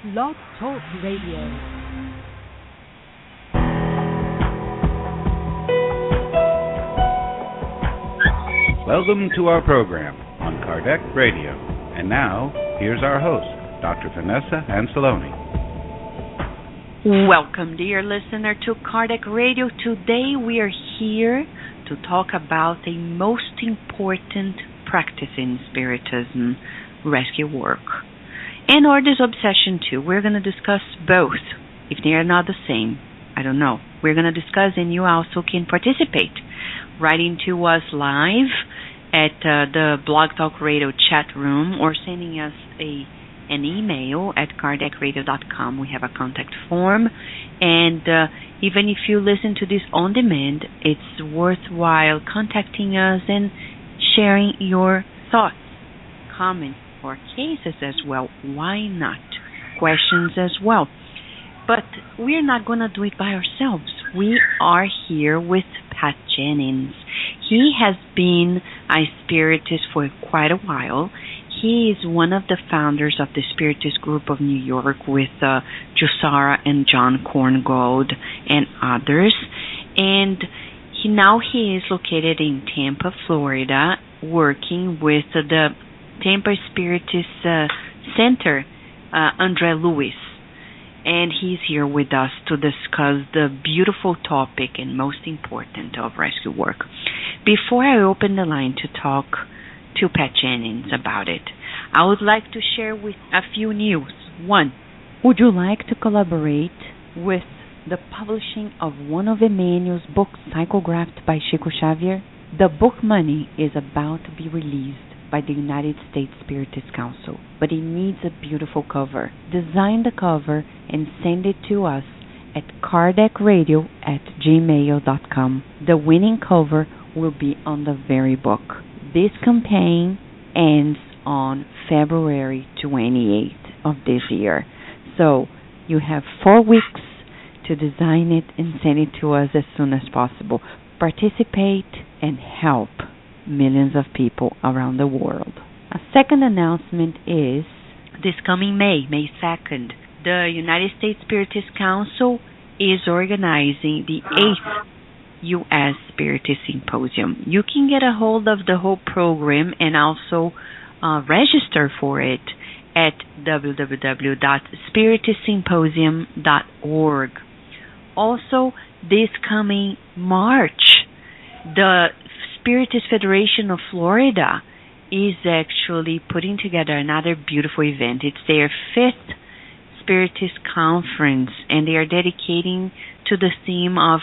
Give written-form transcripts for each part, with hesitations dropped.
Blog Talk Radio. Welcome to our program on Kardec Radio. And now, here's our host, Dr. Vanessa Anceloni. Welcome, dear listener, to Kardec Radio. Today we are here to talk about the most important practice in Spiritism, rescue work. And or this obsession too. We're going to discuss both. If they are not the same, I don't know. We're going to discuss, and you also can participate. Writing to us live at the Blog Talk Radio chat room, or sending us an email at kardecradio.com. We have a contact form, and even if you listen to this on demand, it's worthwhile contacting us and sharing your thoughts, comments, or cases as well. Why not? Questions as well. But we're not going to do it by ourselves. We are here with Pat Jennings. He has been a Spiritist for quite a while. He is one of the founders of the Spiritist group of New York with Jussara and John Korngold and others. And he is located in Tampa, Florida, working with the Tampa Spiritist Center, Andre Lewis. And he's here with us to discuss the beautiful topic and most important of rescue work. Before I open the line to talk to Pat Jennings about it, I would like to share with a few news. One, would you like to collaborate with the publishing of one of Emmanuel's books psychographed by Chico Xavier? The book Money is about to be released by the United States Spiritist Council, but it needs a beautiful cover. Design the cover and send it to us at kardecradio@gmail.com. The winning cover will be on the very book. This campaign ends on February 28th of this year. So you have 4 weeks to design it and send it to us as soon as possible. Participate and help millions of people around the world. A second announcement is this coming May 2nd, the United States Spiritist Council is organizing the 8th U.S. Spiritist Symposium. You can get a hold of the whole program and also register for it at www.spiritistsymposium.org. Also, this coming March, the Spiritist Federation of Florida is actually putting together another beautiful event. It's their 5th Spiritist Conference, and they are dedicating to the theme of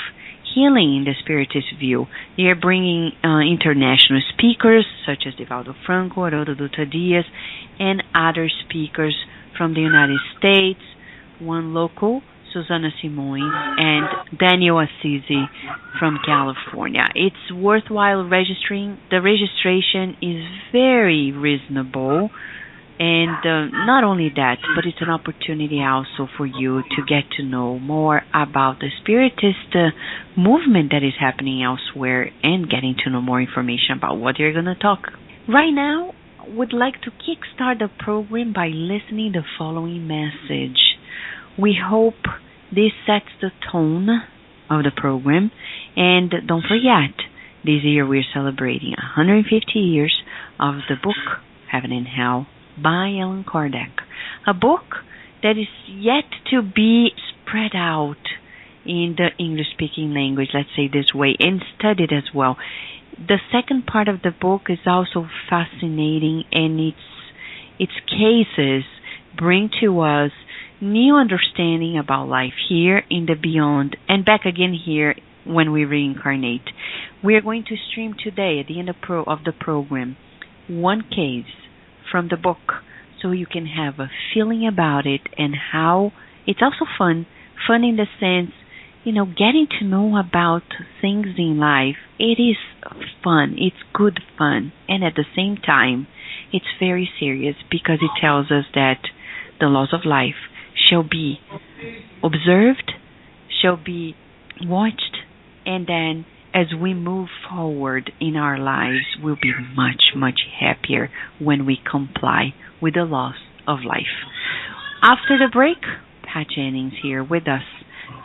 healing in the Spiritist view. They are bringing international speakers such as Divaldo Franco, Haroldo Dutra Dias, and other speakers from the United States, one local, Susana Simões, and Daniel Assisi from California. It's worthwhile registering. The registration is very reasonable, and not only that, but it's an opportunity also for you to get to know more about the Spiritist movement that is happening elsewhere and getting to know more information about what you're going to talk. Right now, I would like to kickstart the program by listening to the following message. We hope this sets the tone of the program. And don't forget, this year we're celebrating 150 years of the book Heaven and Hell by Allan Kardec. A book that is yet to be spread out in the English-speaking language, let's say this way, and studied as well. The second part of the book is also fascinating, and its cases bring to us new understanding about life here in the beyond and back again here when we reincarnate. We are going to stream today at the end of the program one case from the book so you can have a feeling about it and how it's also fun in the sense, getting to know about things in life. It is fun. It's good fun. And at the same time, it's very serious because it tells us that the laws of life shall be observed, shall be watched, and then as we move forward in our lives, we'll be much, much happier when we comply with the laws of life. After the break, Pat Jennings here with us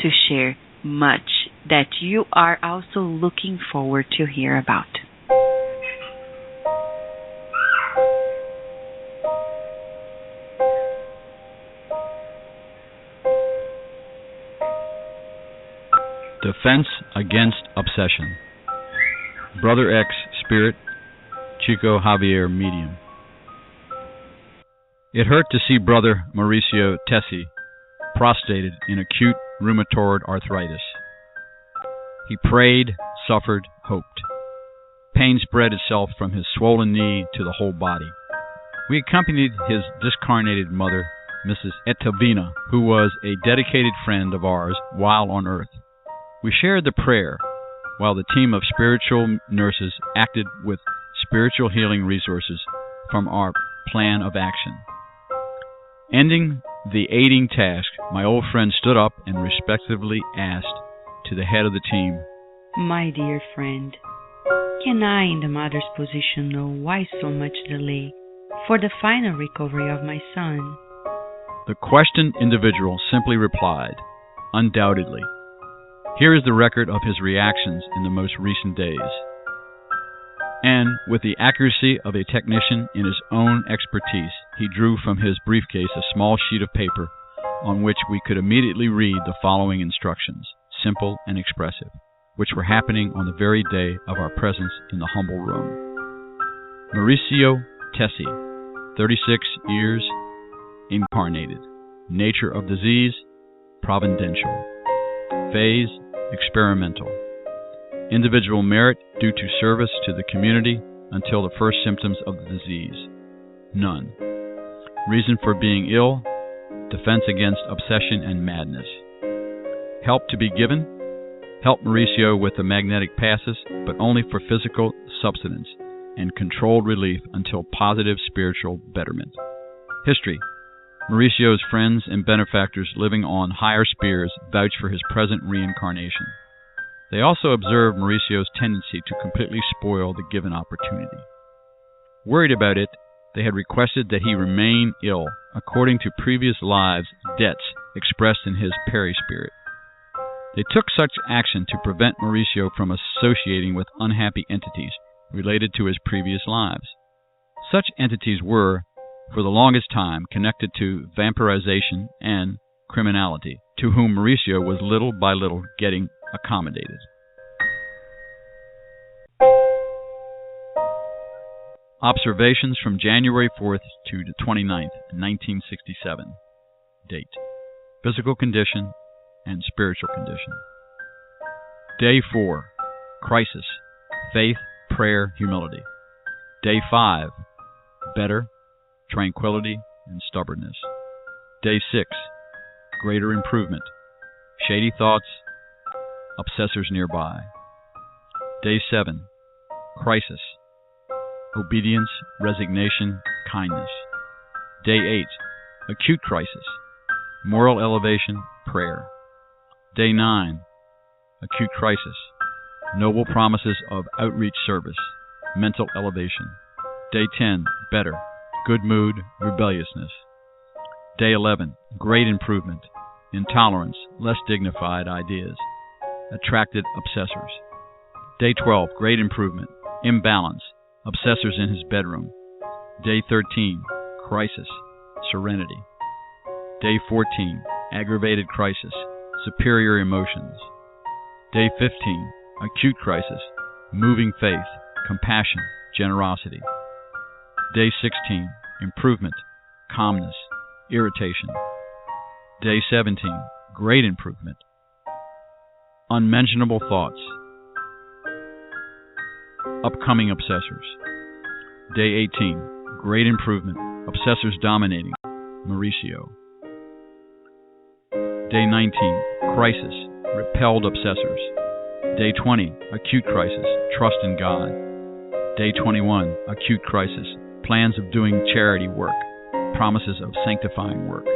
to share much that you are also looking forward to hear about. Defense Against Obsession. Brother X, Spirit, Chico Javier, Medium. It hurt to see Brother Mauricio Tessi prostrated in acute rheumatoid arthritis. He prayed, suffered, hoped. Pain spread itself from his swollen knee to the whole body. We accompanied his discarnated mother, Mrs. Etelvina, who was a dedicated friend of ours while on earth. We shared the prayer while the team of spiritual nurses acted with spiritual healing resources from our plan of action. Ending the aiding task, my old friend stood up and respectfully asked to the head of the team, "My dear friend, can I, in the mother's position, know why so much delay for the final recovery of my son?" The questioned individual simply replied, "Undoubtedly." Here is the record of his reactions in the most recent days. And with the accuracy of a technician in his own expertise, he drew from his briefcase a small sheet of paper on which we could immediately read the following instructions, simple and expressive, which were happening on the very day of our presence in the humble room. Mauricio Tessi, 36 years, incarnated. Nature of disease, providential. Phase, experimental. Individual merit due to service to the community until the first symptoms of the disease. None. Reason for being ill, defense against obsession and madness. Help to be given, help Mauricio with the magnetic passes, but only for physical subsistence and controlled relief until positive spiritual betterment. History. Mauricio's friends and benefactors living on higher spheres vouch for his present reincarnation. They also observe Mauricio's tendency to completely spoil the given opportunity. Worried about it, they had requested that he remain ill, according to previous lives' debts expressed in his perispirit. They took such action to prevent Mauricio from associating with unhappy entities related to his previous lives. Such entities were, for the longest time, connected to vampirization and criminality, to whom Mauricio was little by little getting accommodated. Observations from January 4th to the 29th, 1967. Date. Physical condition and spiritual condition. Day 4. Crisis. Faith, prayer, humility. Day 5. Better, tranquility, and stubbornness. Day 6. Greater improvement. Shady thoughts, obsessors nearby. Day 7. Crisis. Obedience, resignation, kindness. Day 8. Acute crisis. Moral elevation, prayer. Day 9. Acute crisis. Noble promises of outreach service, mental elevation. Day 10. Better. Good mood, rebelliousness. Day 11. Great improvement. Intolerance, less dignified ideas. Attracted obsessors. Day 12. Great improvement. Imbalance. Obsessors in his bedroom. Day 13. Crisis. Serenity. Day 14. Aggravated crisis. Superior emotions. Day 15. Acute crisis. Moving faith. Compassion. Generosity. Day 16. Improvement. Calmness. Irritation. Day 17. Great improvement. Unmentionable thoughts. Upcoming obsessors. Day 18. Great improvement. Obsessors dominating. Mauricio. Day 19. Crisis. Repelled obsessors. Day 20. Acute crisis. Trust in God. Day 21. Acute crisis. Plans of doing charity work. Promises of sanctifying work.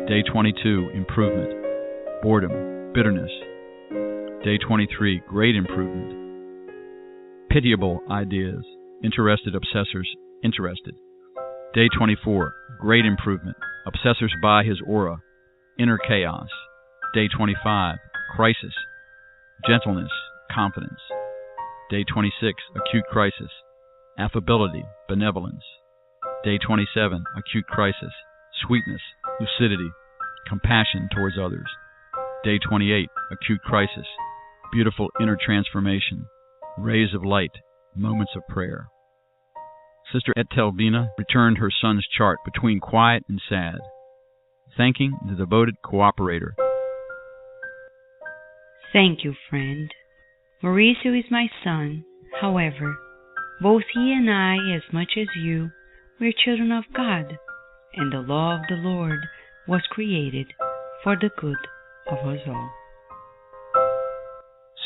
Day 22. Improvement. Boredom. Bitterness. Day 23. Great improvement. Pitiable ideas. Interested obsessors interested. Day 24. Great improvement. obsessors by his aura, inner chaos. Day 25, crisis, gentleness, confidence. Day 26, acute crisis, affability, benevolence. Day 27, acute crisis, sweetness, lucidity, compassion towards others. Day 28, acute crisis, beautiful inner transformation, rays of light, moments of prayer. Sister Etelvina returned her son's chart between quiet and sad, thanking the devoted cooperator. Thank you, friend. Mauricio is my son. However, both he and I, as much as you, we're children of God, and the law of the Lord was created for the good of us all.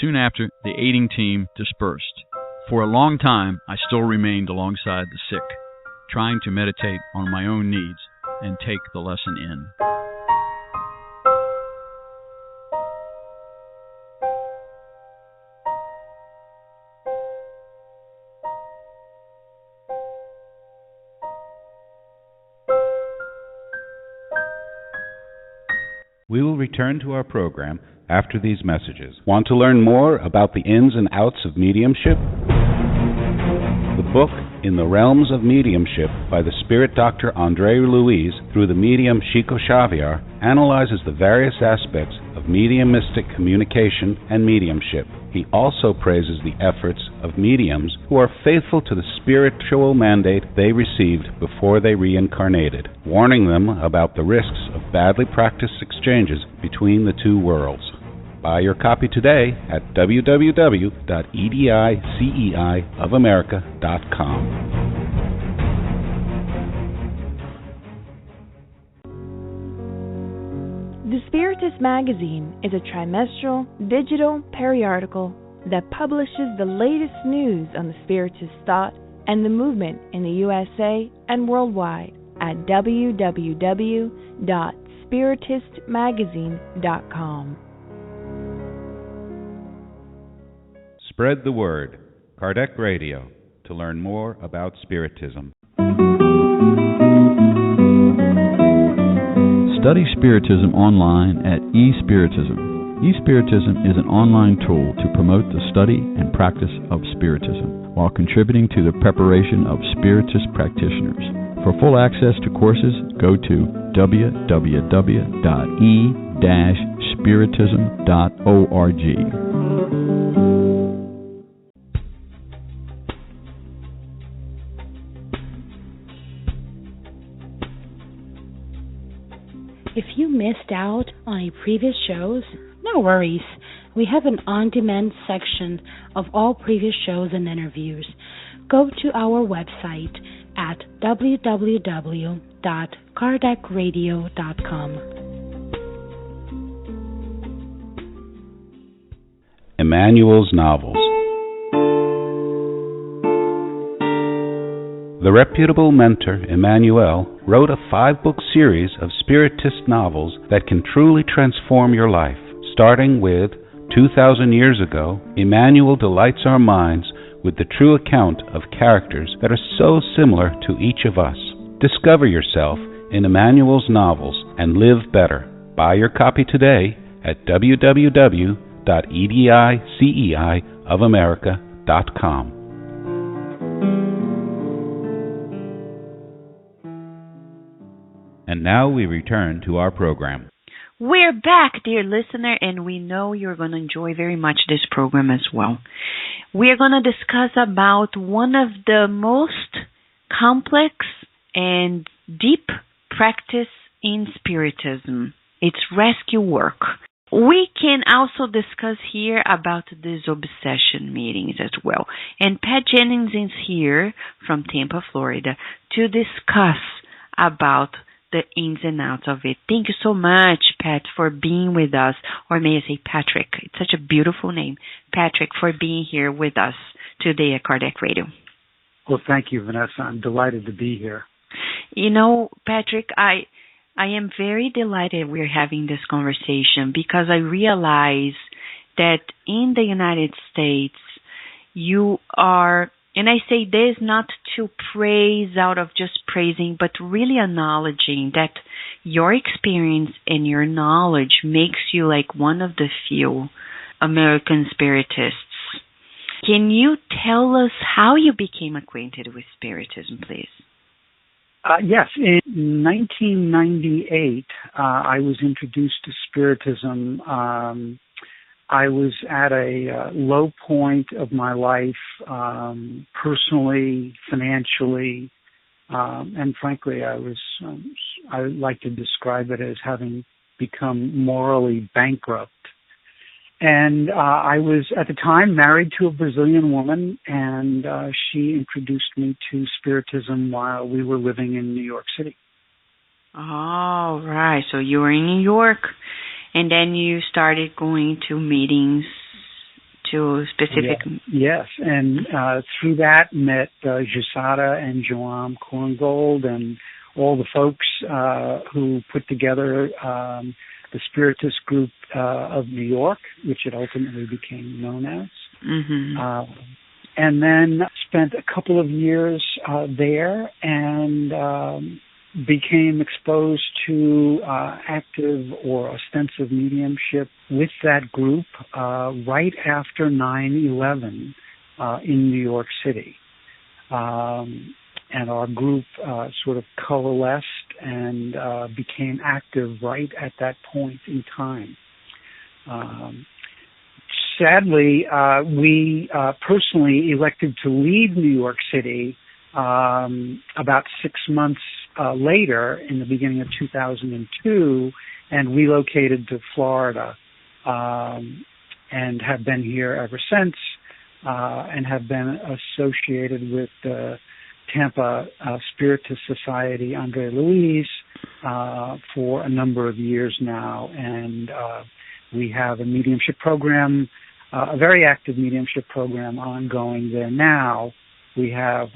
Soon after, the aiding team dispersed. For a long time, I still remained alongside the sick, trying to meditate on my own needs and take the lesson in. We will return to our program after these messages. Want to learn more about the ins and outs of mediumship? The book, In the Realms of Mediumship, by the spirit doctor André Louise, through the medium Chico Xavier, analyzes the various aspects of mediumistic communication and mediumship. He also praises the efforts of mediums who are faithful to the spiritual mandate they received before they reincarnated, warning them about the risks of badly practiced exchanges between the two worlds. Buy your copy today at www.ediceiofamerica.com. The Spiritist Magazine is a trimestral digital periodical that publishes the latest news on the Spiritist thought and the movement in the USA and worldwide at www.spiritistmagazine.com. Spread the word. Kardec Radio, to learn more about Spiritism. Study Spiritism online at eSpiritism. eSpiritism is an online tool to promote the study and practice of Spiritism while contributing to the preparation of Spiritist practitioners. For full access to courses, go to www.e-spiritism.org. If you missed out on any previous shows, no worries. We have an on-demand section of all previous shows and interviews. Go to our website at www.kardecradio.com. Emmanuel's Novels. The reputable mentor, Emmanuel, wrote a 5-book series of Spiritist novels that can truly transform your life. Starting with 2,000 Years Ago, Emmanuel delights our minds with the true account of characters that are so similar to each of us. Discover yourself in Emmanuel's novels and live better. Buy your copy today at www.ediceiofamerica.com. And now we return to our program. We're back, dear listener, and we know you're going to enjoy very much this program as well. We're going to discuss about one of the most complex and deep practice in Spiritism. It's rescue work. We can also discuss here about these obsession meetings as well. And Pat Jennings is here from Tampa, Florida, to discuss about the ins and outs of it. Thank you so much, Pat, for being with us. Or may I say Patrick. It's such a beautiful name. Patrick, for being here with us today at Kardec Radio. Well, thank you, Vanessa. I'm delighted to be here. You know, Patrick, I am very delighted we're having this conversation because I realize that in the United States, you are And I say this not to praise out of just praising, but really acknowledging that your experience and your knowledge makes you like one of the few American Spiritists. Can you tell us how you became acquainted with Spiritism, please? Yes. In 1998, I was introduced to Spiritism. I was at a low point of my life, personally, financially, and frankly, I like to describe it as having become morally bankrupt. And I was, at the time, married to a Brazilian woman, and she introduced me to Spiritism while we were living in New York City. Oh, right. So you were in New York, and then you started going to meetings to specific... Yes, and through that met Jusara and Joam Korngold and all the folks who put together the Spiritist group of New York, which it ultimately became known as. Mm-hmm. And then spent a couple of years there and became exposed to active or ostensive mediumship with that group right after 9/11 in New York City. And our group sort of coalesced and became active right at that point in time. Sadly, we personally elected to leave New York City about 6 months later, in the beginning of 2002, and relocated to Florida, and have been here ever since, and have been associated with the Tampa Spiritist Society, Andre Luis, for a number of years now, and we have a mediumship program, a very active mediumship program ongoing there now. We have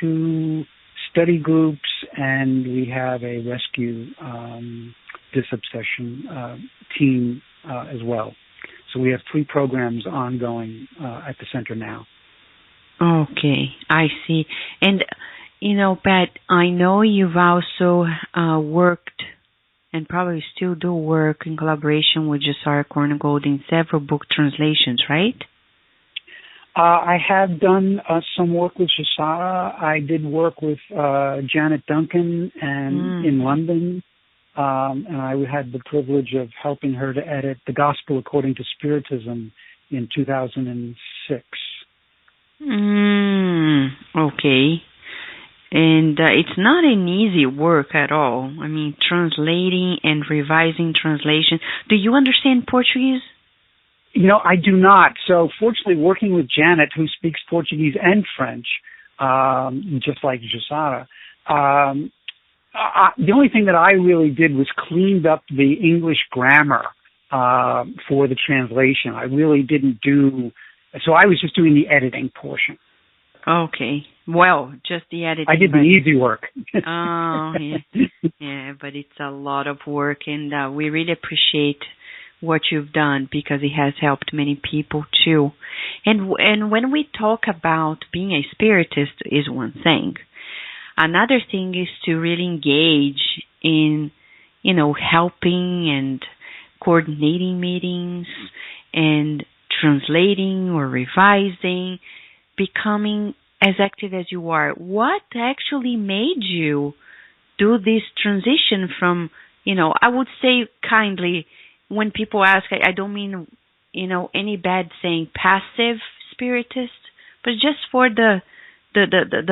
2 study groups, and we have a rescue disobsession team as well. So we have 3 programs ongoing at the center now. Okay, I see. And, Pat, I know you've also worked and probably still do work in collaboration with Jusara Korngold in several book translations, right? I have done some work with Jusara. I did work with Janet Duncan and in London, and I had the privilege of helping her to edit The Gospel According to Spiritism in 2006. Okay. And it's not an easy work at all. I mean, translating and revising translation. Do you understand Portuguese? I do not. So fortunately, working with Janet, who speaks Portuguese and French, just like Jusara, the only thing that I really did was cleaned up the English grammar for the translation. I really didn't do... So I was just doing the editing portion. Okay. Well, just the editing. I did the easy work. Oh, yeah. Yeah, but it's a lot of work, and we really appreciate what you've done because it has helped many people too. And when we talk about being a spiritist is one thing. Another thing is to really engage in, helping and coordinating meetings and translating or revising, becoming as active as you are. What actually made you do this transition from, I would say kindly, when people ask, I don't mean, any bad saying passive spiritist, but just for the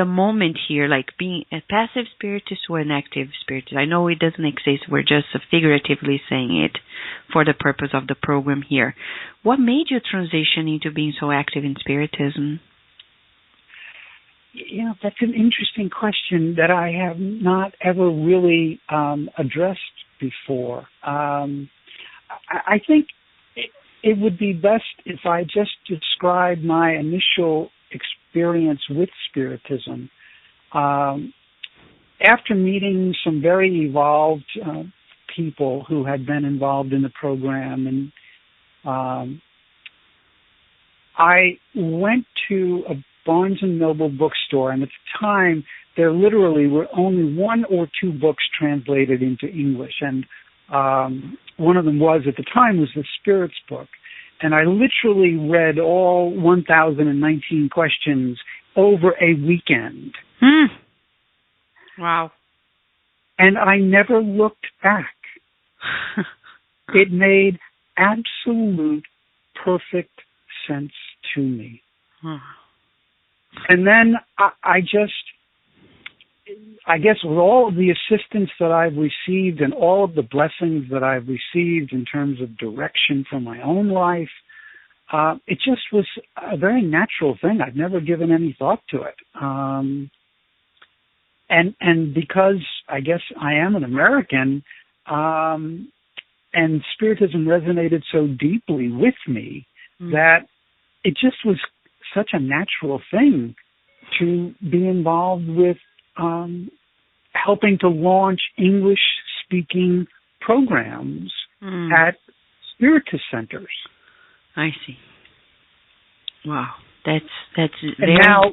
moment here, like being a passive spiritist or an active spiritist. I know it doesn't exist. We're just figuratively saying it for the purpose of the program here. What made you transition into being so active in spiritism? That's an interesting question that I have not ever really addressed before. I think it would be best if I just describe my initial experience with Spiritism. After meeting some very evolved people who had been involved in the program, and I went to Barnes & Noble bookstore, and at the time, there literally were only 1 or 2 books translated into English, and one of them was, at the time, was the Spirits book. And I literally read all 1,019 questions over a weekend. Wow. And I never looked back. It made absolute perfect sense to me. And then I guess with all of the assistance that I've received and all of the blessings that I've received in terms of direction for my own life, it just was a very natural thing. I've never given any thought to it. And because I guess I am an American, and Spiritism resonated so deeply with me that it just was such a natural thing to be involved with helping to launch English-speaking programs at Spiritist centers. I see. Wow. That's and very now,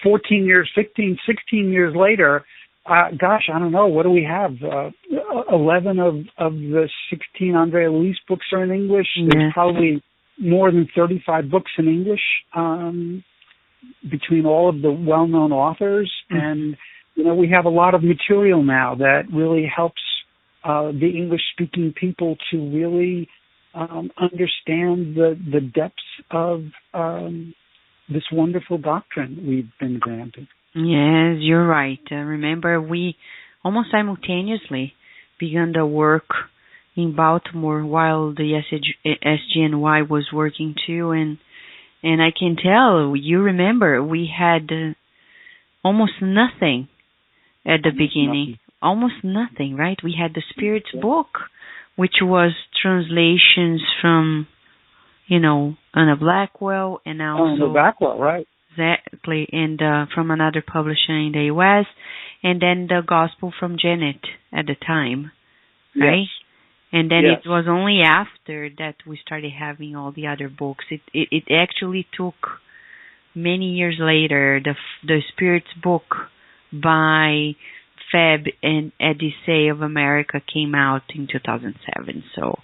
14 years, 15, 16 years later, gosh, I don't know, what do we have? 11 of the 16 Andre Luis books are in English. Yes. There's probably more than 35 books in English between all of the well-known authors. And, we have a lot of material now that really helps the English-speaking people to really understand the depths of this wonderful doctrine we've been granted. Yes, you're right. Remember, we almost simultaneously began the work in Baltimore while the SGNY was working too, and I can tell, you remember, we had almost nothing at the beginning. Almost nothing, right? We had the Spirits book, which was translations from, Anna Blackwell, and also Anna Blackwell, right? Exactly, and from another publisher in the U.S., and then the Gospel from Janet at the time, right? Yes. And then Yes. it was only after that we started having all the other books. It actually took many years later. The Spirits book by Feb and Odyssey of America came out in 2007. So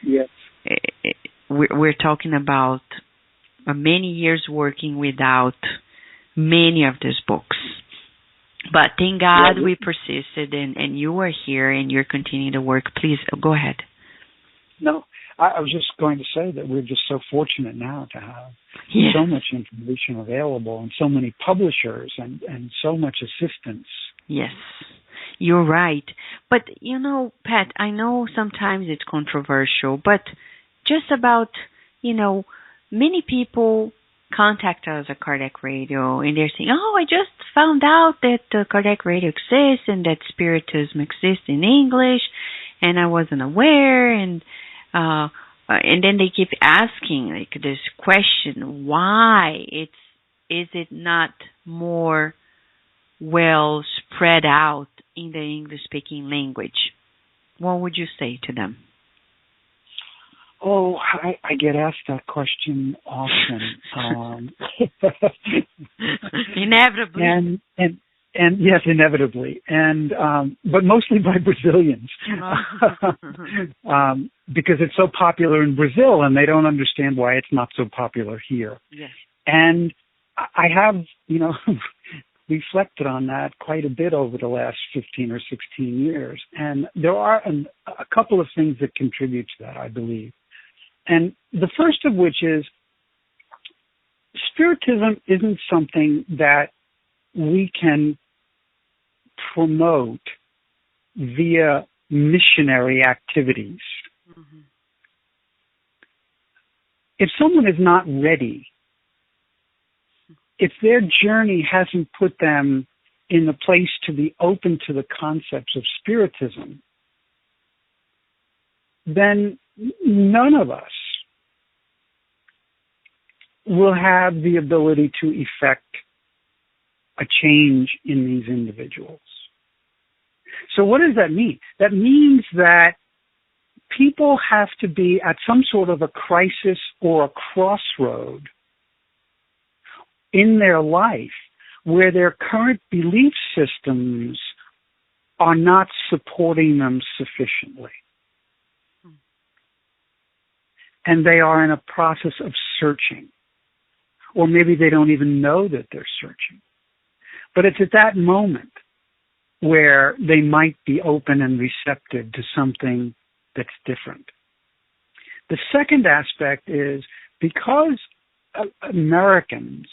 yes, we're talking about many years working without many of these books. But thank God we persisted, and you are here and you're continuing to work. Please, go ahead. No, I was just going to say that we're just so fortunate now to have so much information available and so many publishers and so much assistance. Yes, you're right. But, Pat, I know sometimes it's controversial, but just about, many people contact us at Kardec Radio, and they're saying, I just found out that Kardec Radio exists and that Spiritism exists in English, and I wasn't aware, and then they keep asking this question, why is it not more well spread out in the English-speaking language? What would you say to them? Oh, I get asked that question often. Inevitably. And yes, inevitably. And but mostly by Brazilians. Because it's so popular in Brazil and they don't understand why it's not so popular here. Yes. And I have, reflected on that quite a bit over the last 15 or 16 years. And there are a couple of things that contribute to that, I believe. And the first of which is Spiritism isn't something that we can promote via missionary activities. Mm-hmm. If someone is not ready, if their journey hasn't put them in a place to be open to the concepts of Spiritism, then none of us will have the ability to effect a change in these individuals. So what does that mean? That means that people have to be at some sort of a crisis or a crossroad in their life where their current belief systems are not supporting them sufficiently. And they are in a process of searching. Or maybe they don't even know that they're searching. But it's at that moment where they might be open and receptive to something that's different. The second aspect is because Americans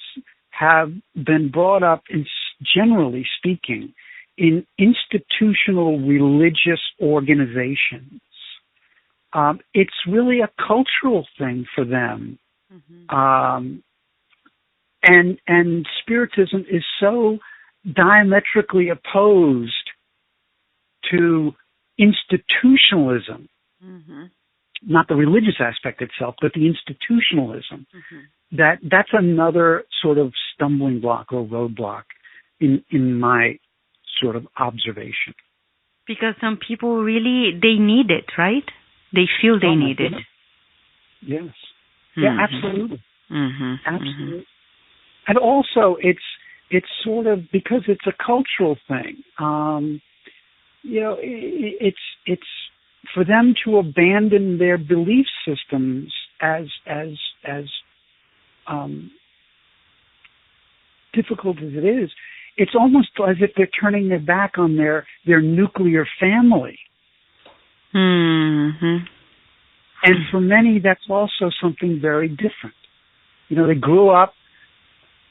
have been brought up, generally speaking, in institutional religious organizations. It's really a cultural thing for them. Mm-hmm. And Spiritism is so diametrically opposed to institutionalism, mm-hmm. not the religious aspect itself, but the institutionalism. Mm-hmm. That's another sort of stumbling block or roadblock in my sort of observation. Because some people really, they need it, right? They feel they need it. Yes. Mm-hmm. Yeah, absolutely. Mm-hmm. Absolutely. Mm-hmm. And also, it's sort of, because it's a cultural thing, it's for them to abandon their belief systems as difficult as it is. It's almost as if they're turning their back on their nuclear family. Mm-hmm. And for many, that's also something very different. They grew up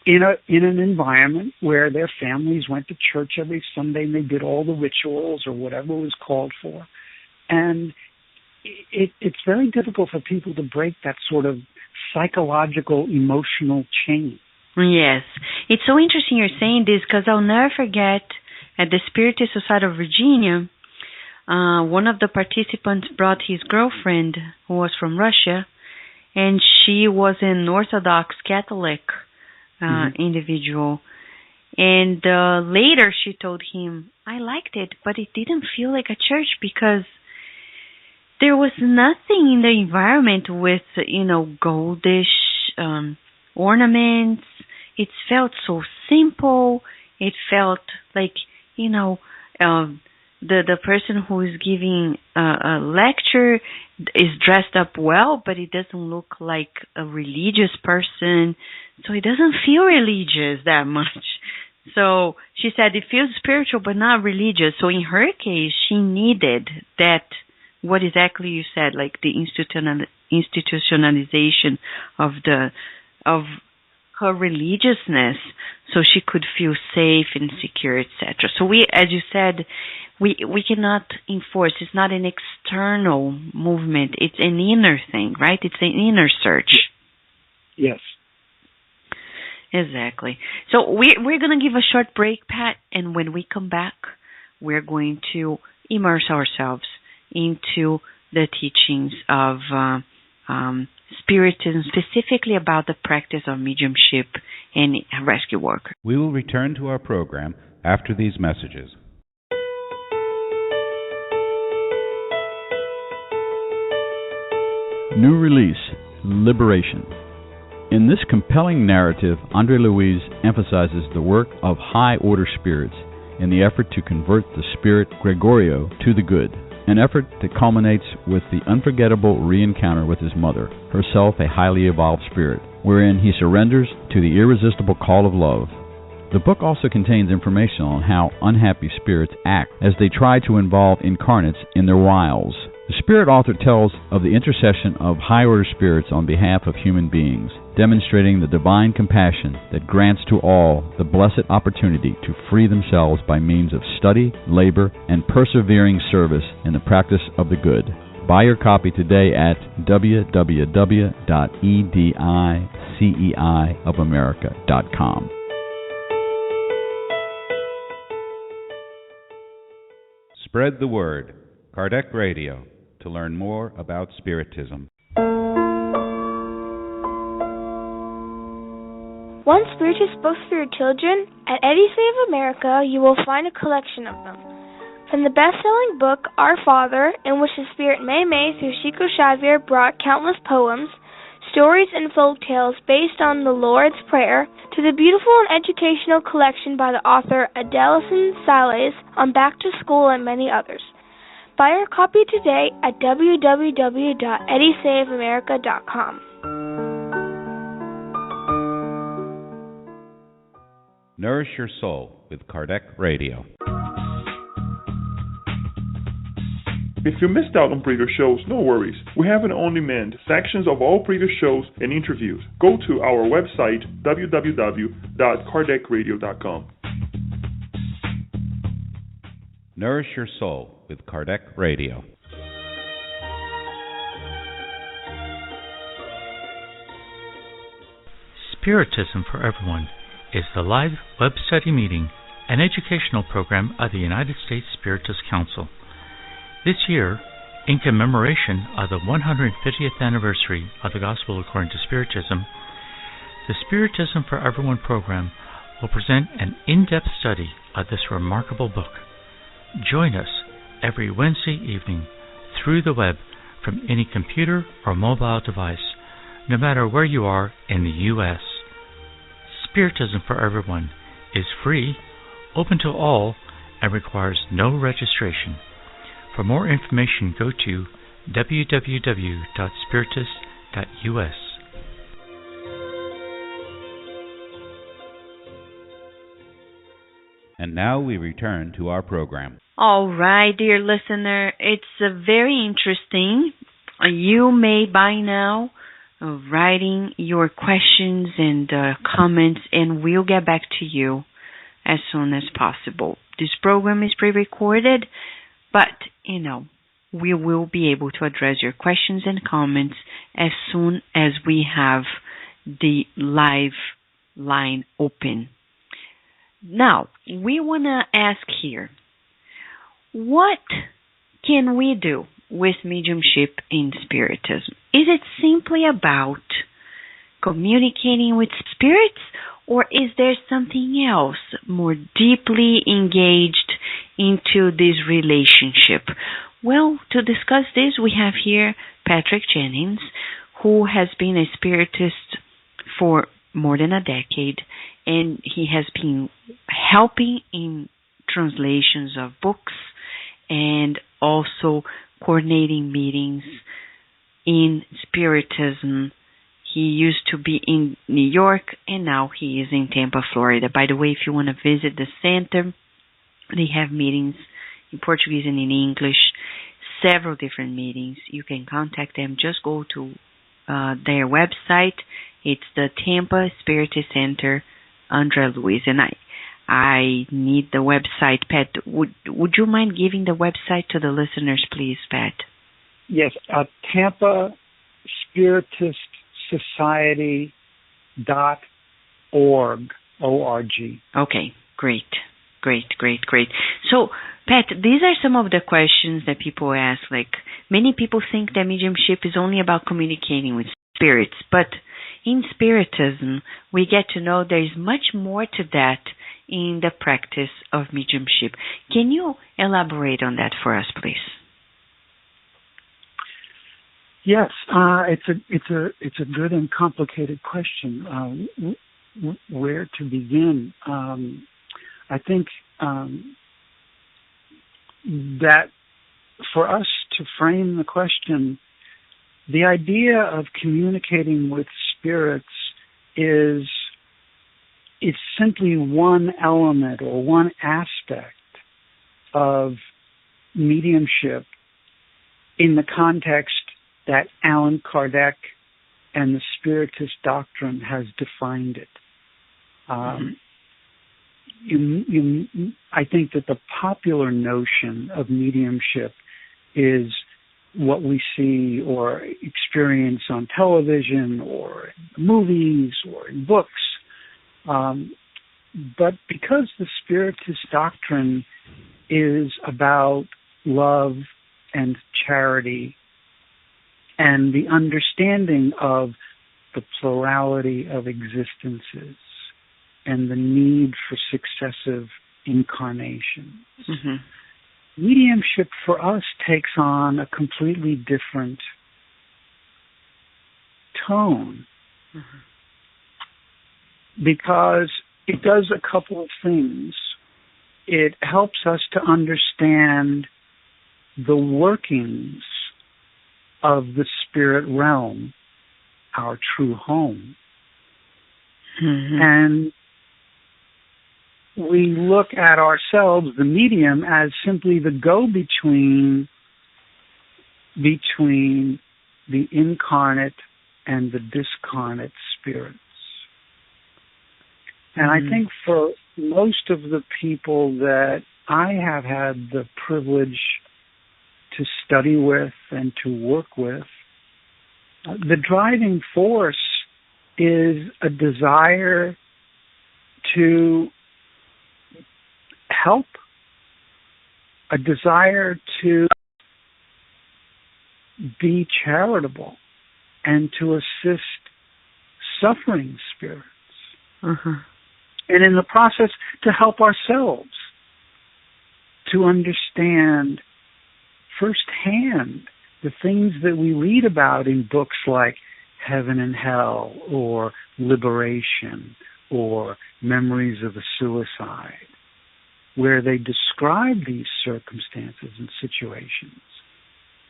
in an environment where their families went to church every Sunday and they did all the rituals or whatever was called for. And it's very difficult for people to break that sort of psychological, emotional chain. Yes. It's so interesting you're saying this, because I'll never forget at the Spiritist Society of Virginia, one of the participants brought his girlfriend, who was from Russia, and she was an Orthodox Catholic individual. And later she told him, I liked it, but it didn't feel like a church because there was nothing in the environment with, goldish ornaments. It felt so simple. It felt like, the person who is giving a lecture is dressed up well, but it doesn't look like a religious person. So it doesn't feel religious that much. So she said it feels spiritual, but not religious. So in her case, she needed that, what exactly you said, like the institutionalization of her religiousness, so she could feel safe and secure, etc. So we, as you said, we cannot enforce. It's not an external movement. It's an inner thing, right? It's an inner search. Yes. Exactly. So we're going to give a short break, Pat, and when we come back, we're going to immerse ourselves into the teachings of Spiritism, specifically about the practice of mediumship and rescue work. We will return to our program after these messages. New release, Liberation. In this compelling narrative, Andre Luiz emphasizes the work of high-order spirits in the effort to convert the spirit Gregorio to the good, an effort that culminates with the unforgettable re-encounter with his mother, herself a highly evolved spirit, wherein he surrenders to the irresistible call of love. The book also contains information on how unhappy spirits act as they try to involve incarnates in their wiles. The spirit author tells of the intercession of high-order spirits on behalf of human beings, demonstrating the divine compassion that grants to all the blessed opportunity to free themselves by means of study, labor, and persevering service in the practice of the good. Buy your copy today at www.ediceiofamerica.com. Spread the word. Kardec Radio, to learn more about Spiritism. Want Spiritist books for your children? At Edicei of America, you will find a collection of them. From the best-selling book, Our Father, in which the Spirit Mei Mei through Chico Xavier brought countless poems, stories and folk tales based on the Lord's Prayer, to the beautiful and educational collection by the author Adelson Sales on Back to School and many others. Buy your copy today at www.eddiesaveamerica.com. Nourish Your Soul with Kardec Radio. If you missed out on previous shows, no worries. We have an on-demand sections of all previous shows and interviews. Go to our website, www.kardecradio.com. Nourish Your Soul with Kardec Radio. Spiritism for Everyone is the live web study meeting and educational program of the United States Spiritist Council. This year, in commemoration of the 150th anniversary of the Gospel according to Spiritism, the Spiritism for Everyone program will present an in-depth study of this remarkable book. Join us every Wednesday evening through the web from any computer or mobile device, no matter where you are in the U.S. Spiritism for Everyone is free, open to all, and requires no registration. For more information, go to www.spiritist.us. And now we return to our program. All right, dear listener, it's very interesting. You may by now writing your questions and comments, and we'll get back to you as soon as possible. This program is pre-recorded, but, we will be able to address your questions and comments as soon as we have the live line open. Now, we want to ask here, what can we do with mediumship in Spiritism? Is it simply about communicating with spirits, or is there something else more deeply engaged into this relationship? Well, to discuss this, we have here Patrick Jennings, who has been a spiritist for more than a decade, and he has been helping in translations of books and also coordinating meetings in Spiritism. He used to be in New York, and now he is in Tampa, Florida. By the way, if you want to visit the center, they have meetings in Portuguese and in English, several different meetings. You can contact them. Just go to their website. It's the Tampa Spiritist Center, André Luiz. And I need the website. Pat, would you mind giving the website to the listeners, please, Pat? Yes, Tampa Spiritist Society.org, O-R-G. Okay, great. So, Pat, these are some of the questions that people ask. Like, many people think that mediumship is only about communicating with spirits, but in Spiritism, we get to know there is much more to that in the practice of mediumship. Can you elaborate on that for us, please? Yes, it's a good and complicated question. Where to begin? I think that for us to frame the question, the idea of communicating with spirits is simply one element or one aspect of mediumship in the context that Allan Kardec and the Spiritist doctrine has defined it. I think that the popular notion of mediumship is what we see or experience on television or in movies or in books. But because the Spiritist doctrine is about love and charity and the understanding of the plurality of existences and the need for successive incarnations. Mediumship for us takes on a completely different tone, because it does a couple of things. It helps us to understand the workings of the spirit realm, our true home. And we look at ourselves, the medium, as simply the go-between between the incarnate and the discarnate spirits. And I think for most of the people that I have had the privilege to study with and to work with, the driving force is a desire to help, a desire to be charitable and to assist suffering spirits. And in the process, to help ourselves to understand firsthand the things that we read about in books like Heaven and Hell or Liberation or Memories of a Suicide, where they describe these circumstances and situations.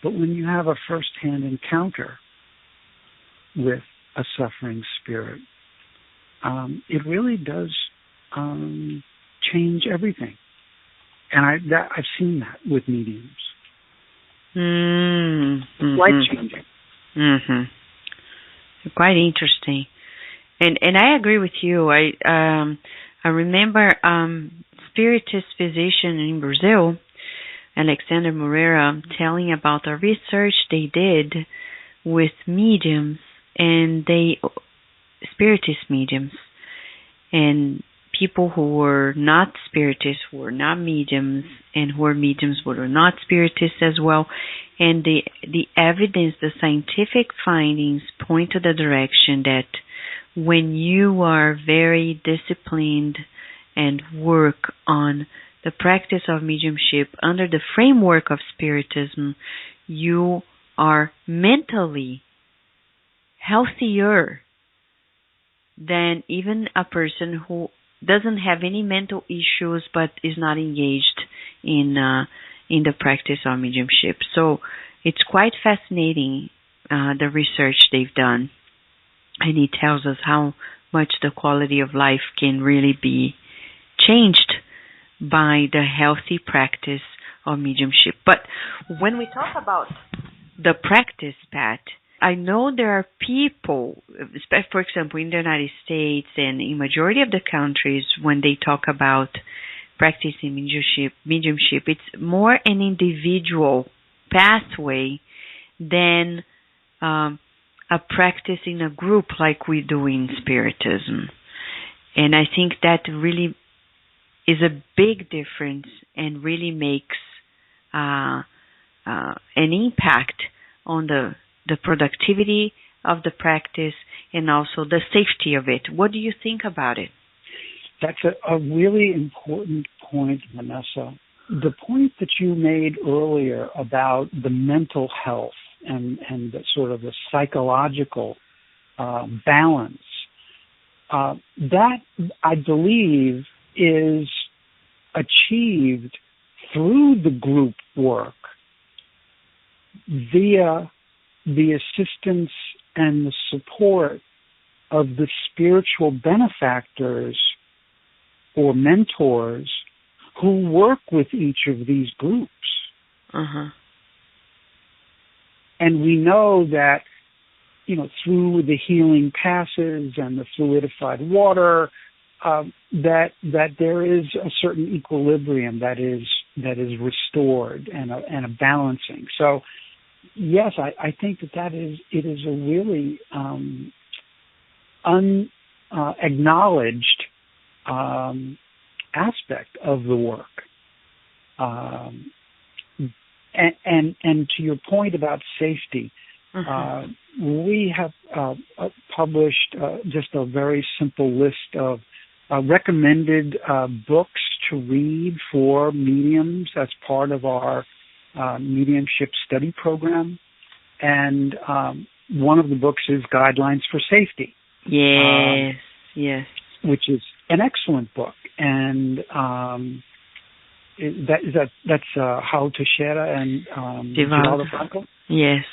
But when you have a first-hand encounter with a suffering spirit, it really does change everything. And I've seen that with mediums. Life-changing. Quite interesting. And I agree with you. I remember Spiritist physician in Brazil, Alexander Moreira, telling about a research they did with mediums, and Spiritist mediums, and people who were not Spiritists, who were not mediums, and who were mediums but were not Spiritists as well. And the evidence, the scientific findings point to the direction that when you are very disciplined and work on the practice of mediumship under the framework of Spiritism, you are mentally healthier than even a person who doesn't have any mental issues but is not engaged in the practice of mediumship. So it's quite fascinating, the research they've done, and it tells us how much the quality of life can really be changed by the healthy practice of mediumship. But when we talk about the practice, Pat, I know there are people, for example, in the United States and in majority of the countries, when they talk about practicing mediumship, it's more an individual pathway than a practice in a group like we do in Spiritism. And I think that really is a big difference and really makes an impact on the productivity of the practice and also the safety of it. What do you think about it? That's a really important point, Vanessa. The point that you made earlier about the mental health and the sort of the psychological balance, that I believe is achieved through the group work via the assistance and the support of the spiritual benefactors or mentors who work with each of these groups. And we know that, through the healing passes and the fluidified water, that there is a certain equilibrium that is restored and a balancing. So, yes, I think it is a really unacknowledged aspect of the work. And to your point about safety, we have published just a very simple list of recommended books to read for mediums as part of our mediumship study program. And one of the books is Guidelines for Safety. Yes, yes. Which is an excellent book. And that's Raul Teixeira and Geraldo Franco? Yes.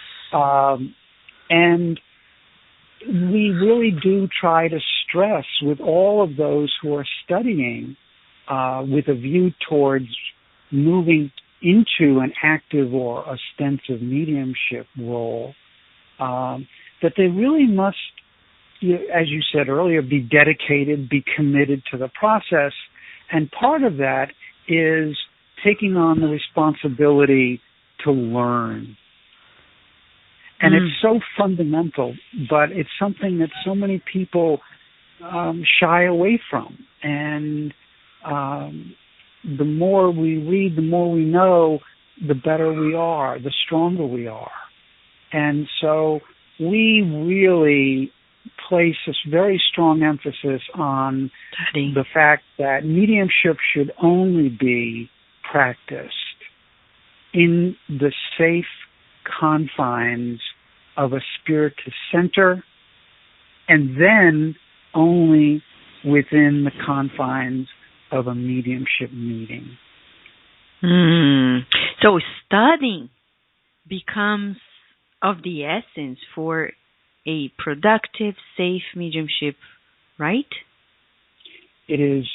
And we really do try to stress with all of those who are studying with a view towards moving into an active or ostensive mediumship role, that they really must, as you said earlier, be dedicated, be committed to the process. And part of that is taking on the responsibility to learn. And it's so fundamental, but it's something that so many people shy away from. And the more we read, the more we know, the better we are, the stronger we are. And so we really place this very strong emphasis on the fact that mediumship should only be practiced in the safe confines of a spiritist center, and then only within the confines of a mediumship meeting. So studying becomes of the essence for a productive, safe mediumship, right? It is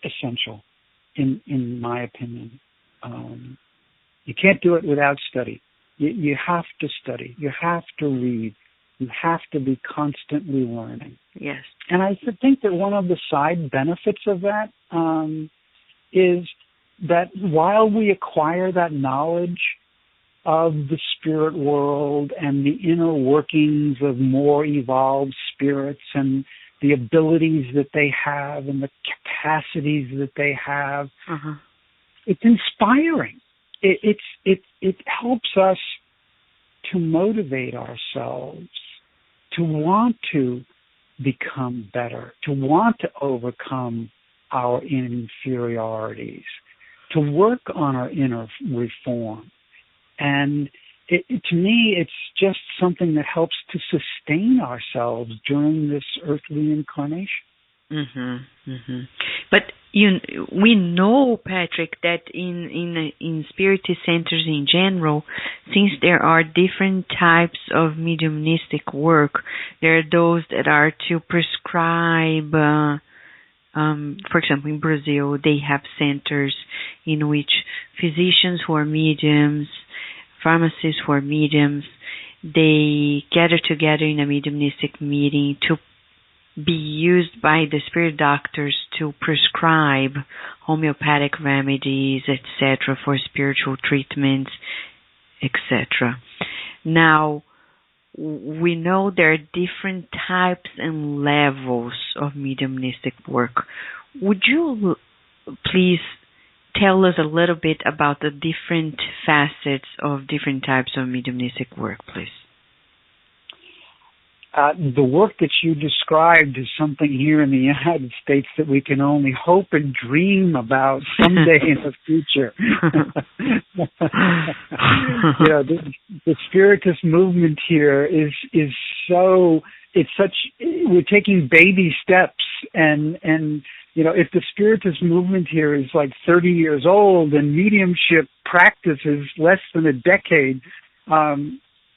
essential, in my opinion. You can't do it without study. You have to study. You have to read. You have to be constantly learning. Yes. And I think that one of the side benefits of that is that while we acquire that knowledge of the spirit world and the inner workings of more evolved spirits and the abilities that they have and the capacities that they have, it's inspiring. It helps us to motivate ourselves, to want to become better, to want to overcome our inferiorities, to work on our inner reform. And to me, it's just something that helps to sustain ourselves during this earthly incarnation. But we know, Patrick, that in spiritist centers in general, since there are different types of mediumistic work, there are those that are to prescribe. For example, in Brazil, they have centers in which physicians who are mediums, pharmacists who are mediums, they gather together in a mediumistic meeting to be used by the spirit doctors to prescribe homeopathic remedies, etc., for spiritual treatments, etc. Now, we know there are different types and levels of mediumistic work. Would you please tell us a little bit about the different facets of different types of mediumistic work, please? The work that you described is something here in the United States that we can only hope and dream about someday in the future. The Spiritist movement here is so, we're taking baby steps, and if the Spiritist movement here is like 30 years old and mediumship practice is less than a decade,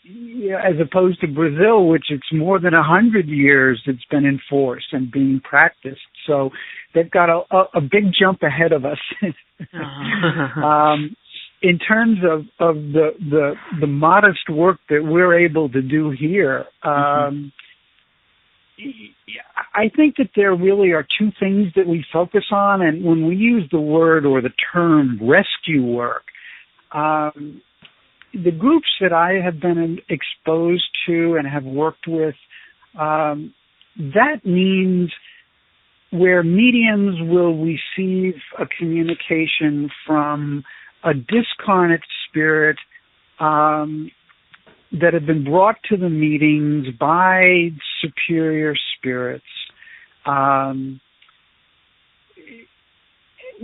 as opposed to Brazil, which it's more than 100 years it's been enforced and being practiced. So they've got a big jump ahead of us. In terms of the modest work that we're able to do here, I think that there really are two things that we focus on. And when we use the word or the term rescue work, the groups that I have been exposed to and have worked with, that means where mediums will receive a communication from a discarnate spirit that have been brought to the meetings by superior spirits,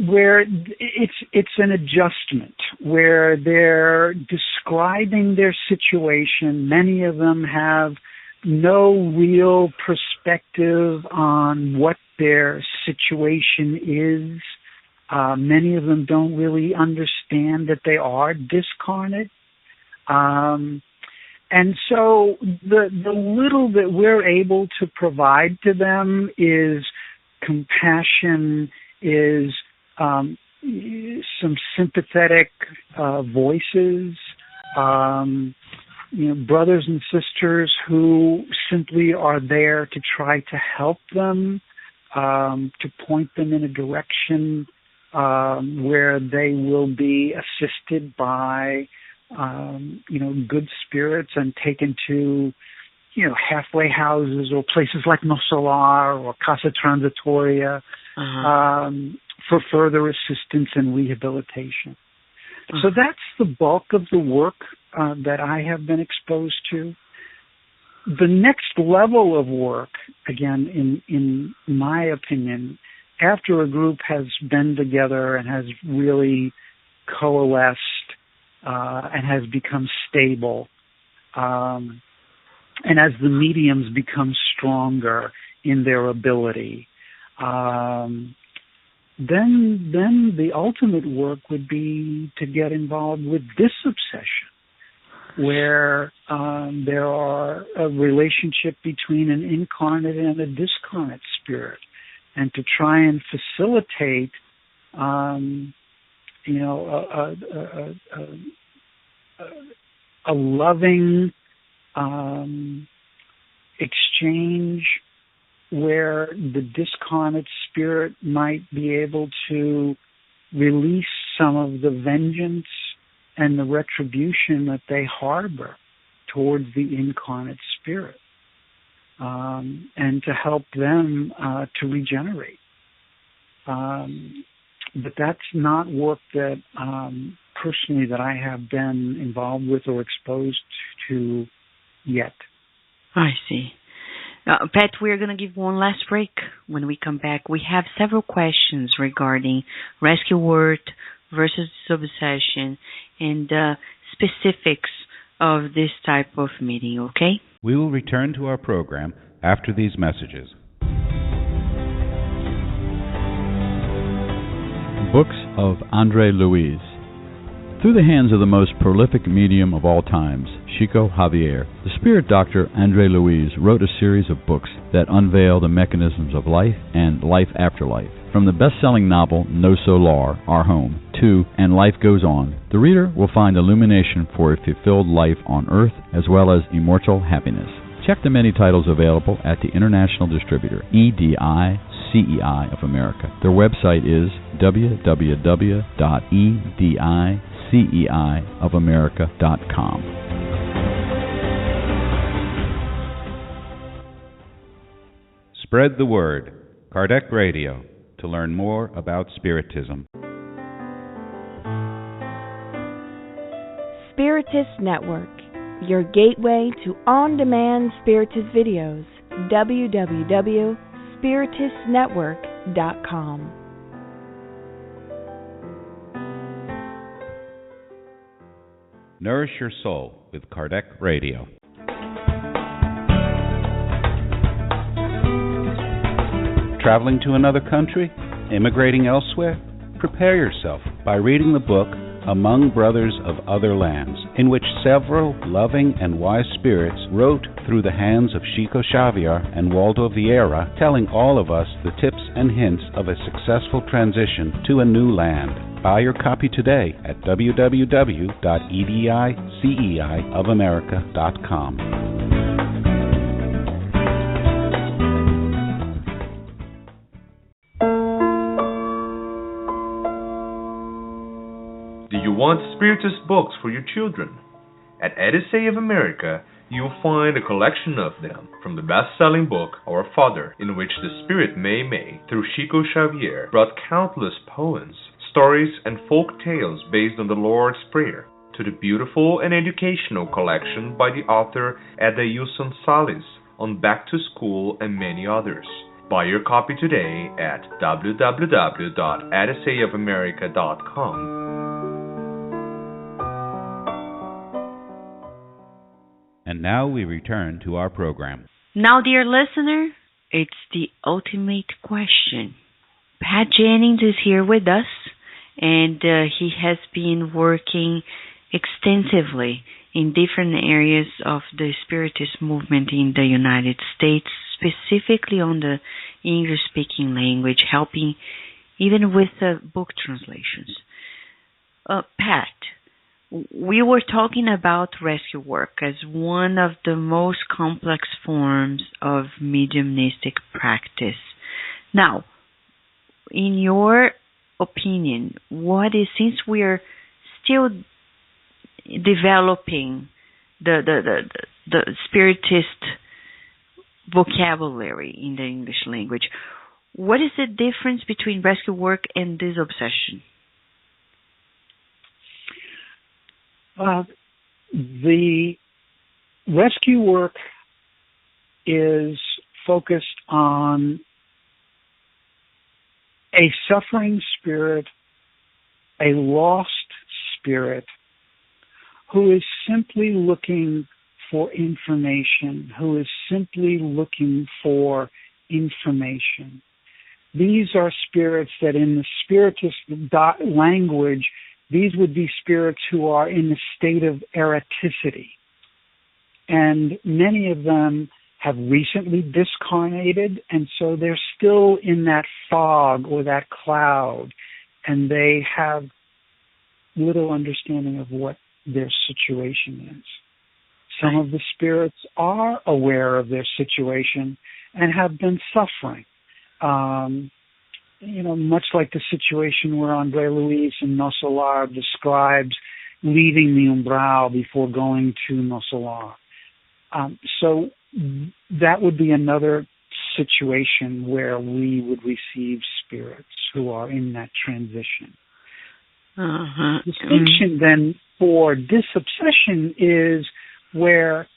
where it's an adjustment, where they're describing their situation. Many of them have no real perspective on what their situation is. Many of them don't really understand that they are discarnate. And so the little that we're able to provide to them is compassion, is some sympathetic voices, brothers and sisters who simply are there to try to help them, to point them in a direction where they will be assisted by, good spirits and taken to, halfway houses or places like Nosolar or Casa Transitoria for further assistance and rehabilitation. So that's the bulk of the work that I have been exposed to. The next level of work, again, in my opinion, after a group has been together and has really coalesced and has become stable, and as the mediums become stronger in their ability, then the ultimate work would be to get involved with this obsession, where there are a relationship between an incarnate and a discarnate spirit, and to try and facilitate, a loving exchange where the discarnate spirit might be able to release some of the vengeance and the retribution that they harbor towards the incarnate spirit, and to help them to regenerate. But that's not work that personally that I have been involved with or exposed to yet. I see. Pat, we're going to give one last break. When we come back, we have several questions regarding rescue word versus obsession and specifics of this type of meeting, okay? We will return to our program after these messages. Books of Andre Luis. Through the hands of the most prolific medium of all times, Chico Javier, the spirit doctor Andre Luis wrote a series of books that unveil the mechanisms of life and life after life. From the best-selling novel No Solar, Our Home, to And Life Goes On, the reader will find illumination for a fulfilled life on Earth as well as immortal happiness. Check the many titles available at the international distributor, EDI CEI of America. Their website is www.ediceiofamerica.com. Spread the word. Kardec Radio, to learn more about Spiritism. Spiritist Network, your gateway to on-demand Spiritist videos. www.spiritistnetwork.com. Nourish your soul with Kardec Radio. Traveling to another country? Immigrating elsewhere? Prepare yourself by reading the book Among Brothers of Other Lands, in which several loving and wise spirits wrote through the hands of Chico Xavier and Waldo Vieira, telling all of us the tips and hints of a successful transition to a new land. Buy your copy today at www.ediceiofamerica.com. Do you want Spiritist books for your children? At Edicei of America, you'll find a collection of them, from the best-selling book Our Father, in which the Spirit Mei Mei, through Chico Xavier, brought countless poems, stories, and folk tales based on the Lord's Prayer, to the beautiful and educational collection by the author Edailson Salles on Back to School and many others. Buy your copy today at www.adesseofamerica.com. And now we return to our program. Now, dear listener, it's the ultimate question. Pat Jennings is here with us, and he has been working extensively in different areas of the Spiritist movement in the United States, specifically on the English-speaking language, helping even with book translations. Pat, we were talking about rescue work as one of the most complex forms of mediumistic practice. Now, in your opinion, since we're still developing the Spiritist vocabulary in the English language, what is the difference between rescue work and disobsession? The rescue work is focused on a suffering spirit, a lost spirit, who is simply looking for information, who is simply looking for information. These are spirits that in the Spiritist language, these would be spirits who are in a state of eroticity. And many of them have recently discarnated, and so they're still in that fog or that cloud, and they have little understanding of what their situation is. Some of the spirits are aware of their situation and have been suffering. Much like the situation where André Luis in No Solar describes leaving the umbral before going to No Solar. So that would be another situation where we would receive spirits who are in that transition. Distinction then for disobsession is where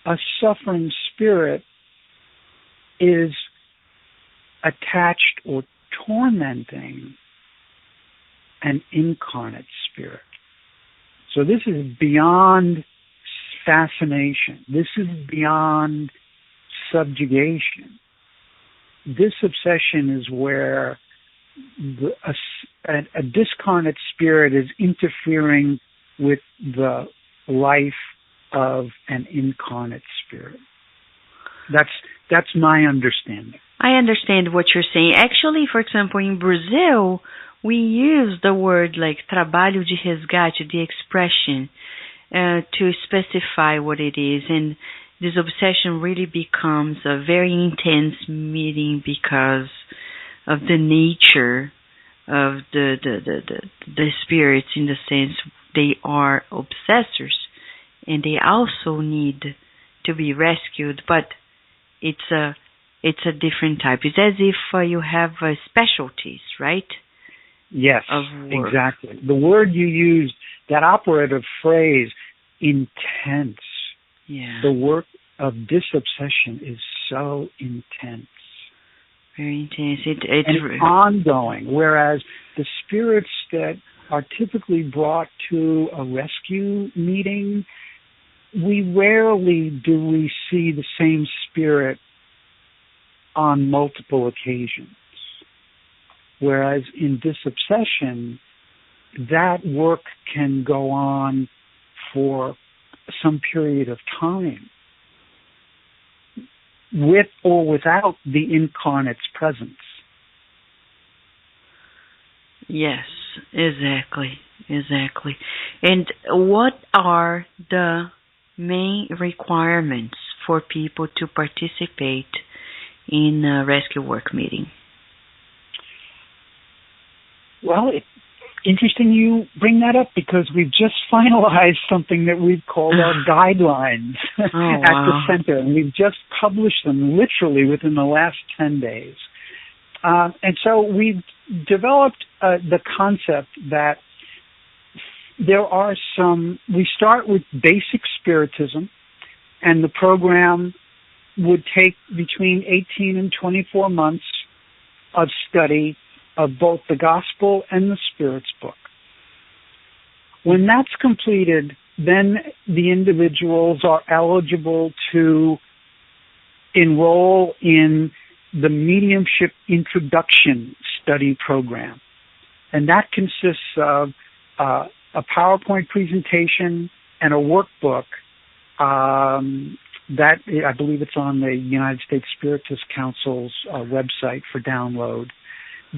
a suffering spirit is attached or tormenting an incarnate spirit. So this is beyond fascination. This is beyond subjugation. Disobsession is where a discarnate spirit is interfering with the life of an incarnate spirit. That's my understanding. I understand what you're saying. Actually, for example, in Brazil, we use the word like trabalho de resgate, the expression, to specify what it is. And this obsession really becomes a very intense meeting because of the nature of the spirits, in the sense they are obsessors and they also need to be rescued, but it's a different type. It's as if you have specialties, right? Yes, of work. Exactly. The word you used, that operative phrase, intense. Yeah. The work of disobsession is so intense. Very intense. And ongoing, whereas the spirits that are typically brought to a rescue meeting, we rarely do we see the same spirit on multiple occasions. Whereas in disobsession, that work can go on for some period of time, with or without the incarnate's presence. Yes, exactly. And what are the main requirements for people to participate in a rescue work meeting? Well, it's interesting you bring that up, because we've just finalized something that we've called our guidelines at the center, and we've just published them literally within the last 10 days. And so we've developed the concept that there are we start with basic spiritism, and the program would take between 18 and 24 months of study of both the Gospel and the Spirit's book. When that's completed, then the individuals are eligible to enroll in the Mediumship Introduction Study Program. And that consists of a PowerPoint presentation and a workbook that I believe it's on the United States Spiritist Council's website for download.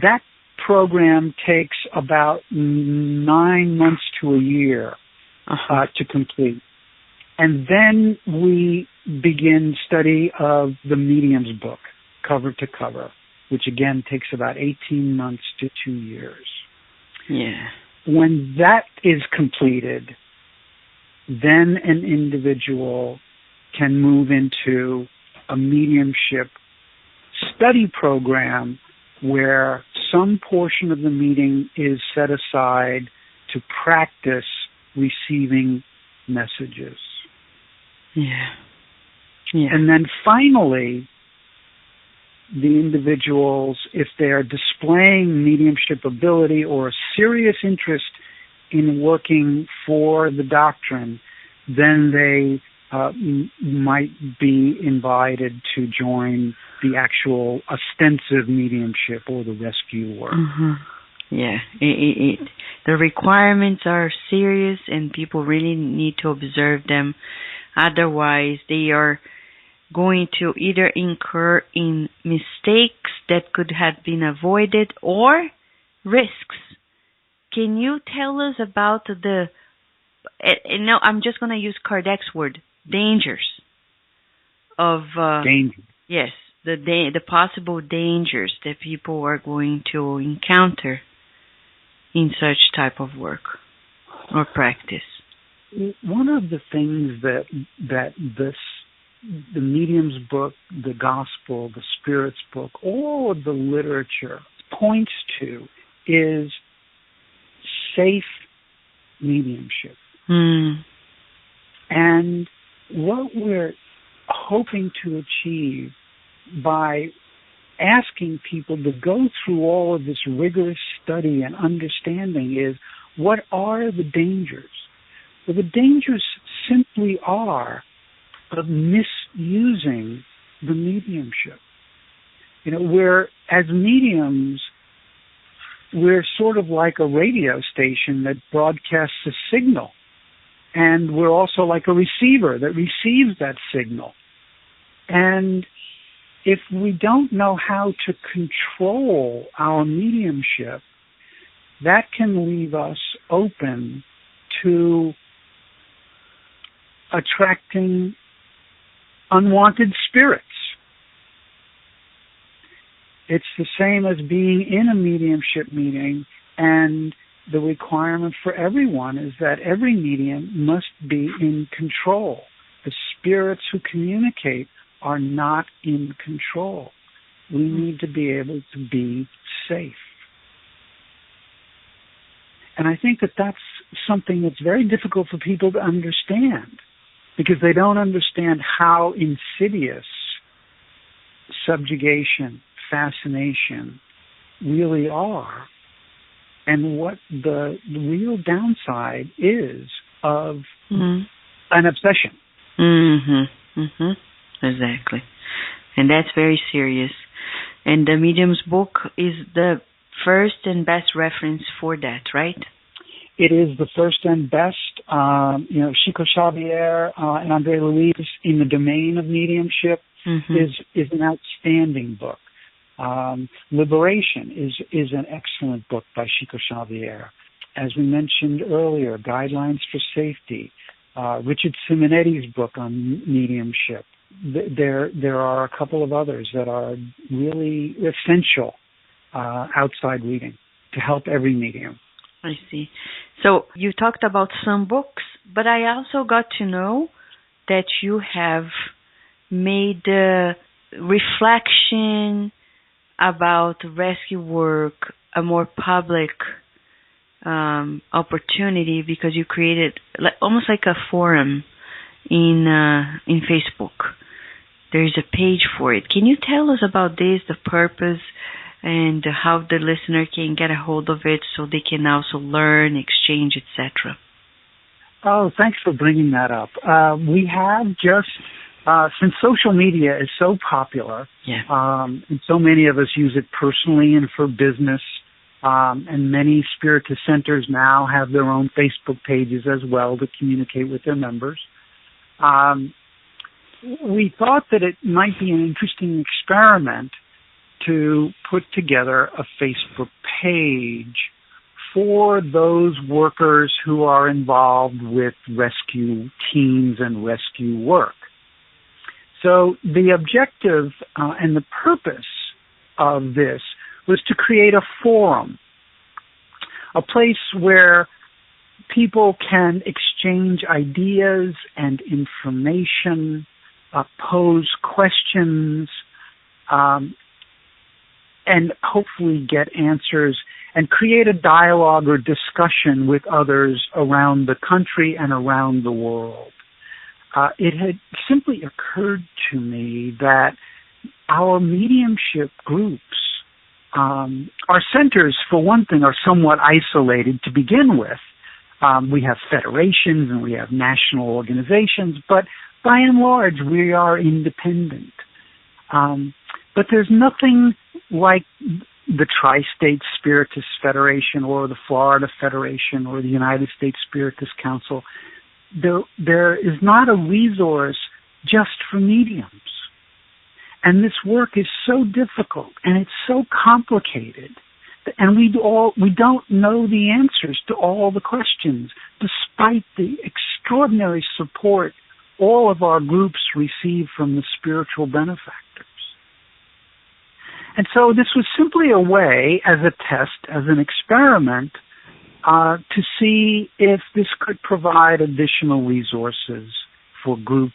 That program takes about 9 months to a year to complete. And then we begin study of the Medium's book, cover to cover, which again takes about 18 months to 2 years. Yeah. When that is completed, then an individual can move into a mediumship study program where some portion of the meeting is set aside to practice receiving messages. Yeah. Yeah. And then finally, the individuals, if they're displaying mediumship ability or a serious interest in working for the doctrine, then they might be invited to join the actual ostensive mediumship or the rescue work. Mm-hmm. Yeah, the requirements are serious and people really need to observe them. Otherwise, they are going to either incur in mistakes that could have been avoided or risks. Can you tell us about no, I'm just going to use Kardec's word, dangers of danger. Yes, the possible dangers that people are going to encounter in such type of work or practice. One of the things that the medium's book, the gospel, the spirit's book, all of the literature points to is safe mediumship. And what we're hoping to achieve by asking people to go through all of this rigorous study and understanding is, what are the dangers? Well, the dangers simply are of misusing the mediumship. As mediums, we're sort of like a radio station that broadcasts a signal. And we're also like a receiver that receives that signal. And if we don't know how to control our mediumship, that can leave us open to attracting unwanted spirits. It's the same as being in a mediumship meeting, and the requirement for everyone is that every medium must be in control. The spirits who communicate are not in control. We need to be able to be safe. And I think that that's something that's very difficult for people to understand, because they don't understand how insidious subjugation, fascination really are, and what the real downside is of an obsession. Exactly. And that's very serious. And the Medium's book is the first and best reference for that, right? It is the first and best. Chico Xavier and André Luiz in the domain of mediumship is an outstanding book. Liberation is an excellent book by Chico Xavier. As we mentioned earlier, Guidelines for Safety, Richard Simonetti's book on mediumship. There are a couple of others that are really essential outside reading to help every medium. I see. So you talked about some books, but I also got to know that you have made reflection about rescue work a more public opportunity, because you created almost like a forum in Facebook. there's a page for it. Can you tell us about this, the purpose, and how the listener can get a hold of it so they can also learn, exchange, etc.? Oh, thanks for bringing that up. We have just, since social media is so popular, and so many of us use it personally and for business, and many Spiritist centers now have their own Facebook pages as well to communicate with their members. We thought that it might be an interesting experiment to put together a Facebook page for those workers who are involved with rescue teams and rescue work. So the objective and the purpose of this was to create a forum, a place where people can exchange ideas and information, pose questions, and hopefully get answers, and create a dialogue or discussion with others around the country and around the world. It had simply occurred to me that our mediumship groups, our centers, for one thing, are somewhat isolated to begin with. We have federations and we have national organizations, but by and large, we are independent. But there's nothing like the Tri-State Spiritist Federation or the Florida Federation or the United States Spiritist Council. There is not a resource just for mediums. And this work is so difficult and it's so complicated. And we don't know the answers to all the questions, despite the extraordinary support all of our groups receive from the spiritual benefactors. And so this was simply a way, as a test, as an experiment, to see if this could provide additional resources for groups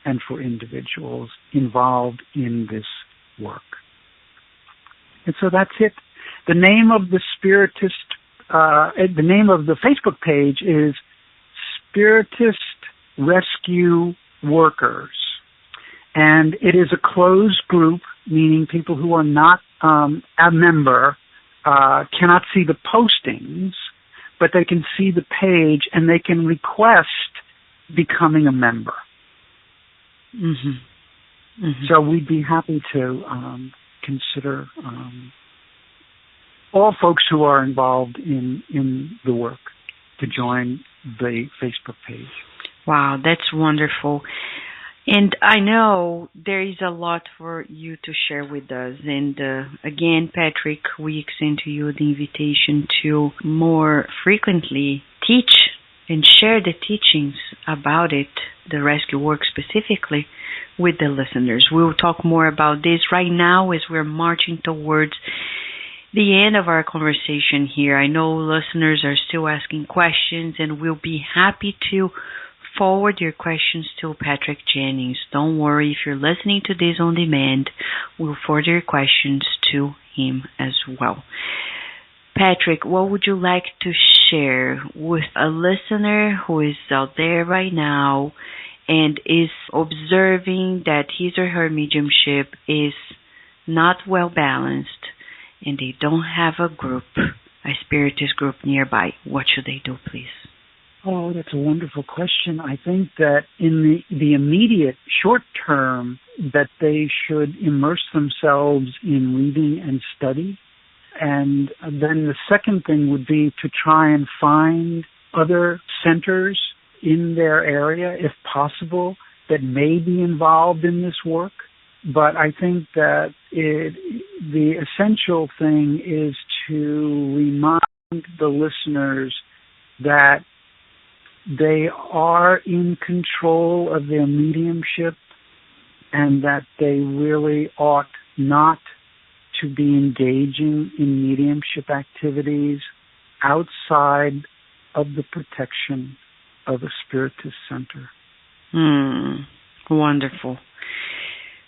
and for individuals involved in this work. And so that's it. The name of the the name of the Facebook page is Spiritist Rescue Workers. And it is a closed group, meaning people who are not a member cannot see the postings, but they can see the page and they can request becoming a member. Mm-hmm. Mm-hmm. So we'd be happy to consider all folks who are involved in the work to join the Facebook page. Wow, that's wonderful. And I know there is a lot for you to share with us. And again, Patrick, we extend to you the invitation to more frequently teach and share the teachings about it, the rescue work specifically, with the listeners. We'll talk more about this right now as we're marching towards the end of our conversation here. I know listeners are still asking questions, and we'll be happy to forward your questions to Patrick Jennings. Don't worry, if you're listening to this on demand, we'll forward your questions to him as well. Patrick, what would you like to share with a listener who is out there right now and is observing that his or her mediumship is not well balanced and they don't have a group, a spiritist group nearby? What should they do, please? Oh, that's a wonderful question. I think that in the immediate short term that they should immerse themselves in reading and study. And then the second thing would be to try and find other centers in their area, if possible, that may be involved in this work. But I think that the essential thing is to remind the listeners that they are in control of their mediumship and that they really ought not to be engaging in mediumship activities outside of the protection of a spiritist center. Wonderful.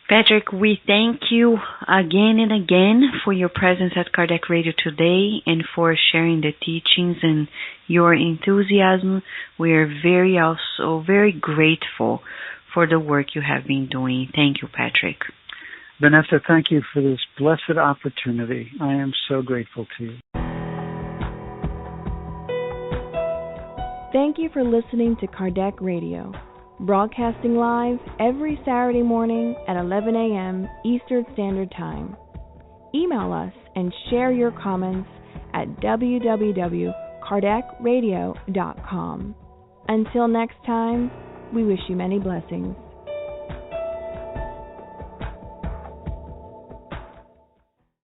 Patrick, we thank you again and again for your presence at Kardec Radio today and for sharing the teachings and your enthusiasm. We are very grateful for the work you have been doing. Thank you, Patrick. Vanessa, thank you for this blessed opportunity. I am so grateful to you. Thank you for listening to Kardec Radio, broadcasting live every Saturday morning at 11 a.m. Eastern Standard Time. Email us and share your comments at www.kardecradio.com. Until next time, we wish you many blessings.